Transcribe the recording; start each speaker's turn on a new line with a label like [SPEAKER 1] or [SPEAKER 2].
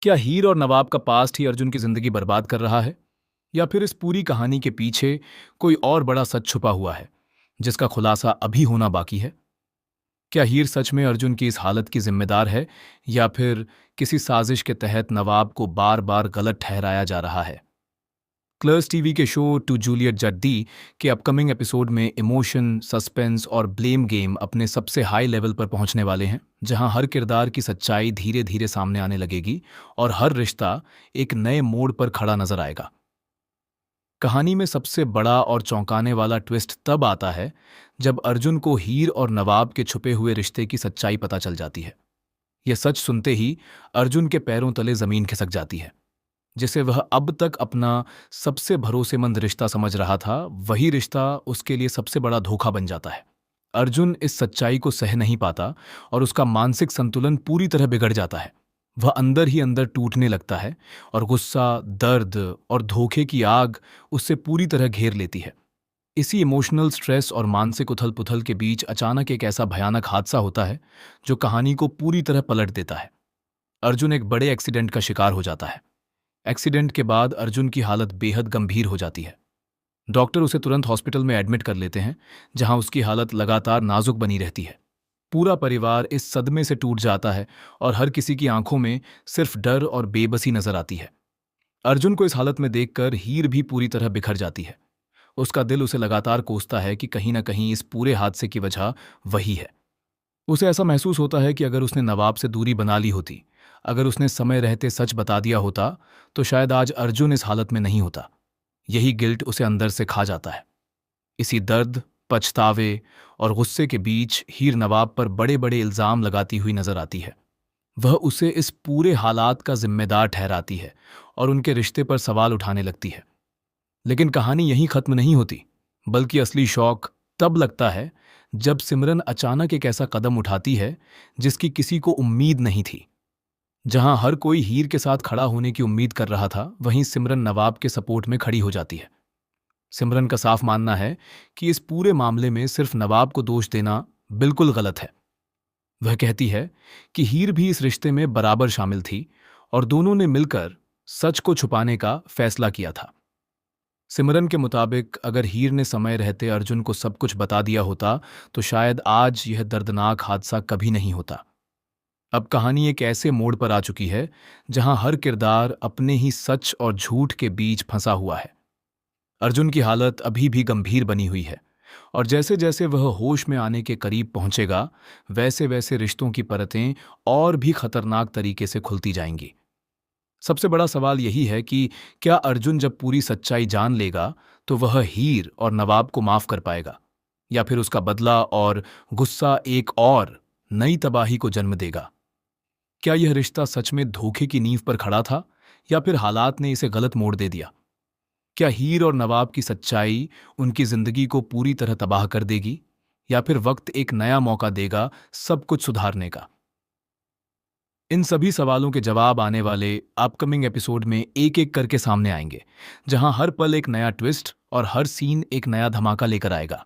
[SPEAKER 1] क्या हीर और नवाब का पास्ट ही अर्जुन की जिंदगी बर्बाद कर रहा है, या फिर इस पूरी कहानी के पीछे कोई और बड़ा सच छुपा हुआ है जिसका खुलासा अभी होना बाकी है? क्या हीर सच में अर्जुन की इस हालत की जिम्मेदार है, या फिर किसी साजिश के तहत नवाब को बार बार गलत ठहराया जा रहा है? क्लर्स टीवी के शो टू जूलियट जड्डी के अपकमिंग एपिसोड में इमोशन, सस्पेंस और ब्लेम गेम अपने सबसे हाई लेवल पर पहुंचने वाले हैं, जहां हर किरदार की सच्चाई धीरे धीरे सामने आने लगेगी और हर रिश्ता एक नए मोड़ पर खड़ा नजर आएगा। कहानी में सबसे बड़ा और चौंकाने वाला ट्विस्ट तब आता है जब अर्जुन को हीर और नवाब के छुपे हुए रिश्ते की सच्चाई पता चल जाती है। यह सच सुनते ही अर्जुन के पैरों तले जमीन खिसक जाती है। जिसे वह अब तक अपना सबसे भरोसेमंद रिश्ता समझ रहा था, वही रिश्ता उसके लिए सबसे बड़ा धोखा बन जाता है। अर्जुन इस सच्चाई को सह नहीं पाता और उसका मानसिक संतुलन पूरी तरह बिगड़ जाता है। वह अंदर ही अंदर टूटने लगता है और गुस्सा, दर्द और धोखे की आग उससे पूरी तरह घेर लेती है। इसी इमोशनल स्ट्रेस और मानसिक उथल पुथल के बीच अचानक एक ऐसा भयानक हादसा होता है जो कहानी को पूरी तरह पलट देता है। अर्जुन एक बड़े एक्सीडेंट का शिकार हो जाता है। एक्सीडेंट के बाद अर्जुन की हालत बेहद गंभीर हो जाती है। डॉक्टर उसे तुरंत हॉस्पिटल में एडमिट कर लेते हैं, जहां उसकी हालत लगातार नाजुक बनी रहती है। पूरा परिवार इस सदमे से टूट जाता है और हर किसी की आंखों में सिर्फ डर और बेबसी नजर आती है। अर्जुन को इस हालत में देखकर हीर भी पूरी तरह बिखर जाती है। उसका दिल उसे लगातार कोसता है कि कहीं ना कहीं इस पूरे हादसे की वजह वही है। उसे ऐसा महसूस होता है कि अगर उसने नवाब से दूरी बना ली होती, अगर उसने समय रहते सच बता दिया होता, तो शायद आज अर्जुन इस हालत में नहीं होता। यही गिल्ट उसे अंदर से खा जाता है। इसी दर्द, पछतावे और गुस्से के बीच हीर नवाब पर बड़े बड़े इल्जाम लगाती हुई नजर आती है। वह उसे इस पूरे हालात का जिम्मेदार ठहराती है और उनके रिश्ते पर सवाल उठाने लगती है। लेकिन कहानी यहीं खत्म नहीं होती, बल्कि असली शौक तब लगता है जब सिमरन अचानक एक ऐसा कदम उठाती है जिसकी किसी को उम्मीद नहीं थी। जहां हर कोई हीर के साथ खड़ा होने की उम्मीद कर रहा था, वहीं सिमरन नवाब के सपोर्ट में खड़ी हो जाती है। सिमरन का साफ मानना है कि इस पूरे मामले में सिर्फ नवाब को दोष देना बिल्कुल गलत है। वह कहती है कि हीर भी इस रिश्ते में बराबर शामिल थी और दोनों ने मिलकर सच को छुपाने का फैसला किया था। सिमरन के मुताबिक अगर हीर ने समय रहते अर्जुन को सब कुछ बता दिया होता, तो शायद आज यह दर्दनाक हादसा कभी नहीं होता। अब कहानी एक ऐसे मोड़ पर आ चुकी है जहां हर किरदार अपने ही सच और झूठ के बीच फंसा हुआ है। अर्जुन की हालत अभी भी गंभीर बनी हुई है, और जैसे जैसे वह होश में आने के करीब पहुंचेगा, वैसे वैसे रिश्तों की परतें और भी खतरनाक तरीके से खुलती जाएंगी। सबसे बड़ा सवाल यही है कि क्या अर्जुन जब पूरी सच्चाई जान लेगा तो वह हीर और नवाब को माफ कर पाएगा, या फिर उसका बदला और गुस्सा एक और नई तबाही को जन्म देगा? क्या यह रिश्ता सच में धोखे की नींव पर खड़ा था, या फिर हालात ने इसे गलत मोड़ दे दिया? क्या हीर और नवाब की सच्चाई उनकी जिंदगी को पूरी तरह तबाह कर देगी, या फिर वक्त एक नया मौका देगा सब कुछ सुधारने का? इन सभी सवालों के जवाब आने वाले अपकमिंग एपिसोड में एक एक करके सामने आएंगे, जहां हर पल एक नया ट्विस्ट और हर सीन एक नया धमाका लेकर आएगा।